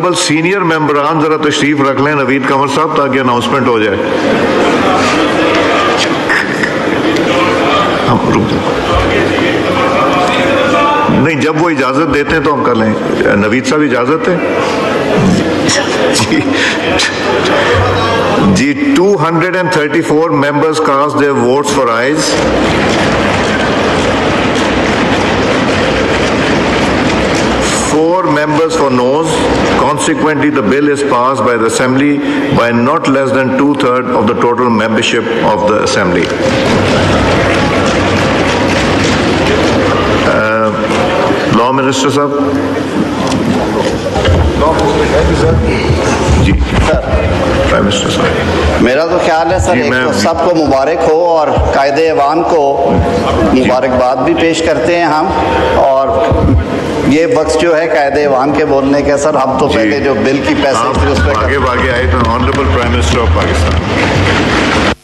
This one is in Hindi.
ऑनरेबल सीनियर मेंबरान जरा तशरीफ रख लें नवीद कंवर साहब, ताकि अनाउंसमेंट हो जाए। हम रुक जाए, नहीं जब वो इजाजत देते हैं तो हम कर लें। नवीद साहब इजाजत है जी। 234 members cast their votes for ayes. 4 members for noes. Consequently, the bill is passed by the Assembly by not less than 2/3 of the total membership of the Assembly. Law Minister साहब जी, प्राइम मिनिस्टर साहब। मेरा तो ख्याल है सर, एक तो सबको मुबारक हो और कायदे ऐवान को मुबारकबाद भी पेश करते हैं हम। और ये वक्त जो है कायदे ऐवान के बोलने के सर, हम तो पहले जो बिल की पैसे आगे आए तो honourable prime minister of Pakistan.